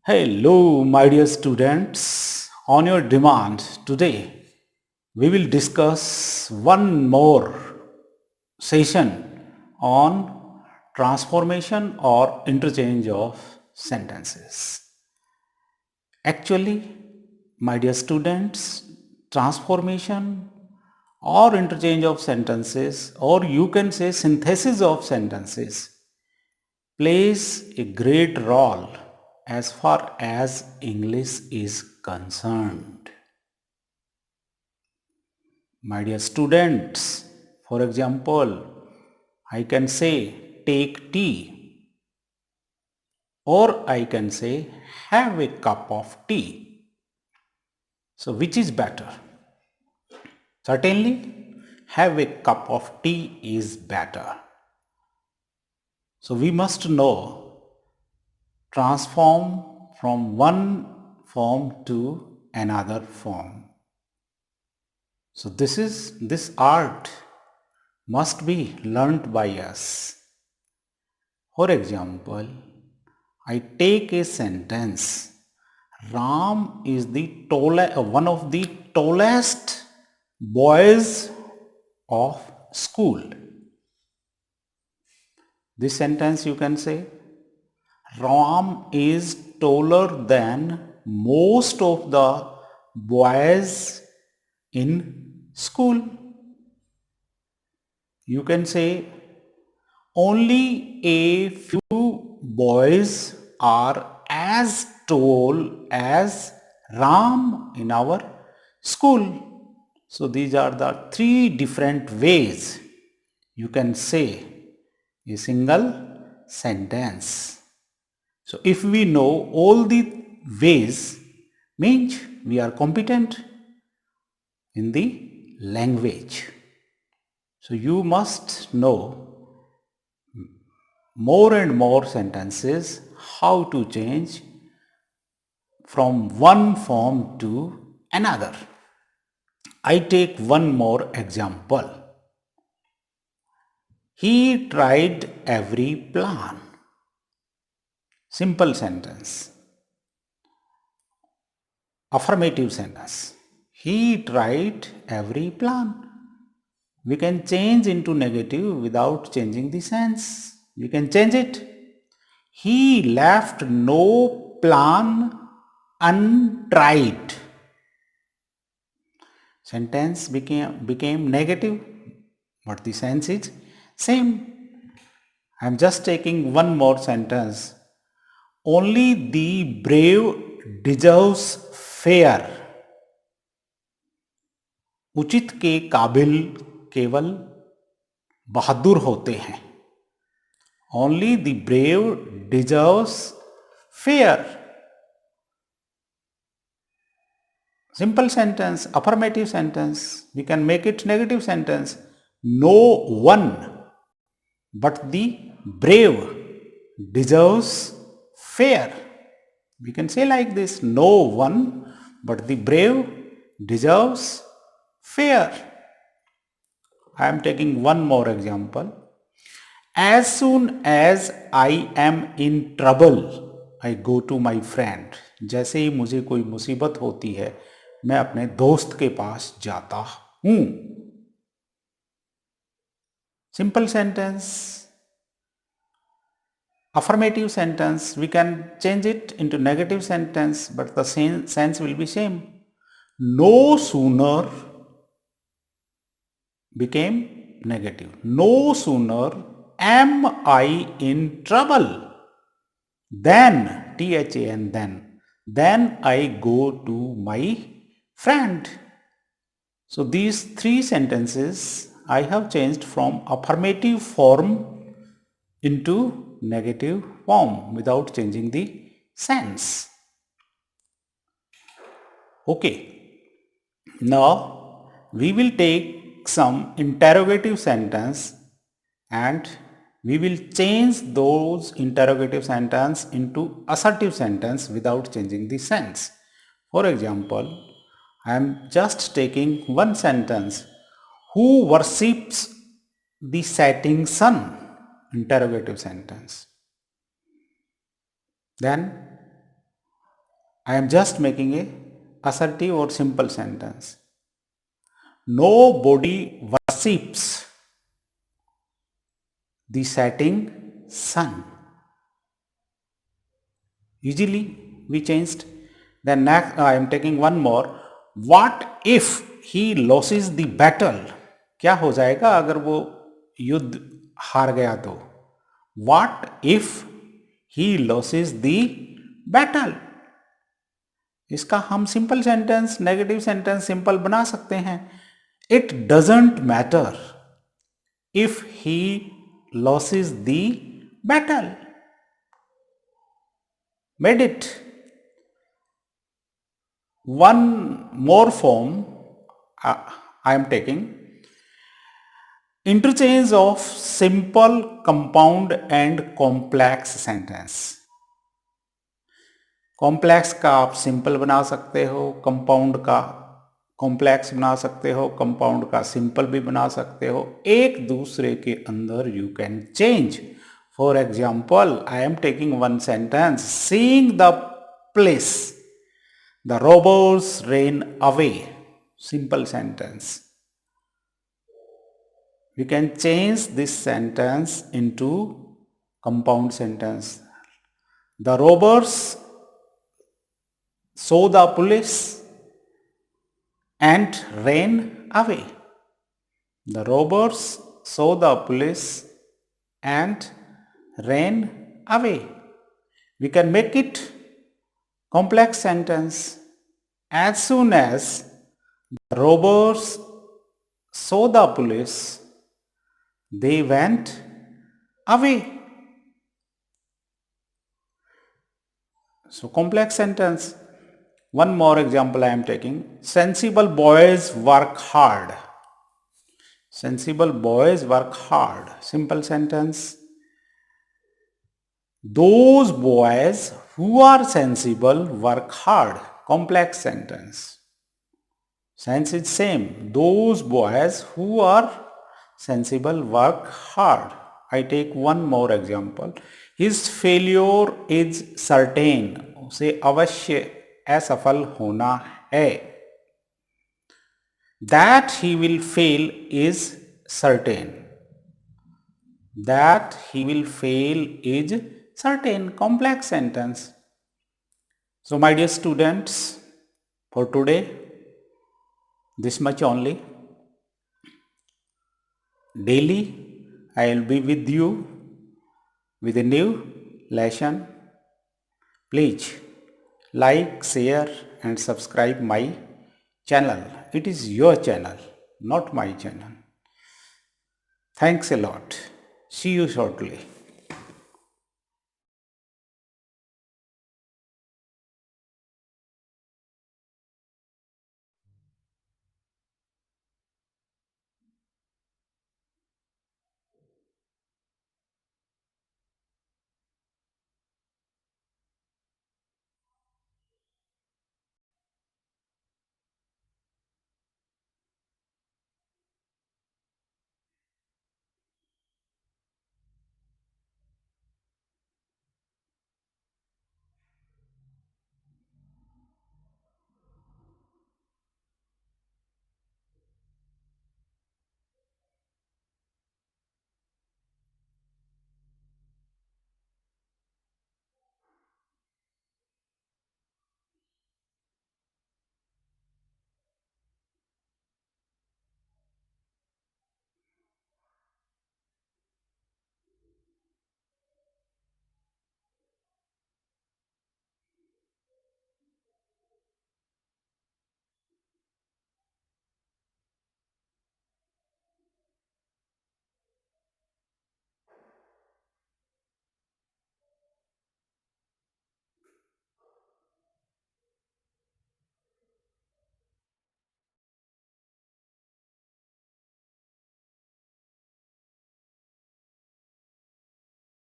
Hello, my dear students. On your demand, today we will discuss one more session on transformation or interchange of sentences. Actually, my dear students, transformation or interchange of sentences, or you can say synthesis of sentences, plays a great role as far as English is concerned. My dear students, for example, I can say take tea, or I can say have a cup of tea. So, which is better? Certainly, have a cup of tea is better. So, we must know transform from one form to another form. So this art must be learnt by us. For example, I take a sentence. Ram is one of the tallest boys of school. This sentence you can say, Ram is taller than most of the boys in school. You can say only a few boys are as tall as Ram in our school. So these are the three different ways you can say a single sentence. So if we know all the ways, means we are competent in the language. So you must know more and more sentences how to change from one form to another. I take one more example. He tried every plan. Simple sentence. Affirmative sentence. He tried every plan. We can change into negative without changing the sense. We can change it. He left no plan untried. Sentence became negative, but the sense is same. I am just taking one more sentence. Only the brave deserves fair. उचित के काबिल केवल बहादुर होते हैं. Only the brave deserves fair. Simple sentence, affirmative sentence. We can make it negative sentence. No one but the brave deserves fair. We can say like this, no one but the brave deserves fair. I am taking one more example. As soon as I am in trouble, I go to my friend. जैसे ही मुझे कोई मुसीबत होती है, मैं अपने दोस्त के पास जाता हूं. Simple sentence. Affirmative sentence, we can change it into negative sentence, but the same sense will be same. No sooner became negative. No sooner am I in trouble then, THAN, then I go to my friend. So these three sentences I have changed from affirmative form into negative form without changing the sense. Okay, now we will take some interrogative sentence and we will change those interrogative sentence into assertive sentence without changing the sense. For example, I am just taking one sentence. Who worships the setting sun? Interrogative sentence. Then I am just making a assertive or simple sentence. Nobody worships the setting sun. Easily we changed. Then next I am taking one more. What if he loses the battle? क्या हो जाएगा अगर वो युद्ध हार गया तो? What if he loses the battle? इसका हम simple sentence, negative sentence simple बना सकते हैं. It doesn't matter if he losses the battle. Made it. One more form I am taking. Interchange of simple, compound and complex sentence. Complex का आप simple बना सकते हो, कंपाउंड का complex बना सकते हो, कंपाउंड का सिंपल भी बना सकते हो. एक दूसरे के अंदर you can change. For example I am taking one sentence. Seeing the place the robbers ran away. Simple sentence. We can change this sentence into compound sentence. The robbers saw the police and ran away. The robbers saw the police and ran away. We can make it complex sentence. As soon as the robbers saw the police, they went away. So complex sentence. One more example I am taking. Sensible boys work hard. Sensible boys work hard. Simple sentence. Those boys who are sensible work hard. Complex sentence. Sense is same. Those boys who are sensible work hard. I take one more example. His failure is certain. उसे अवश्य असफल होना है. That he will fail is certain. That he will fail is certain. Complex sentence. So my dear students, for today, this much only. Daily I will be with you with a new lesson. Please like, share and subscribe my channel. It is your channel, not my channel. Thanks a lot. See you shortly.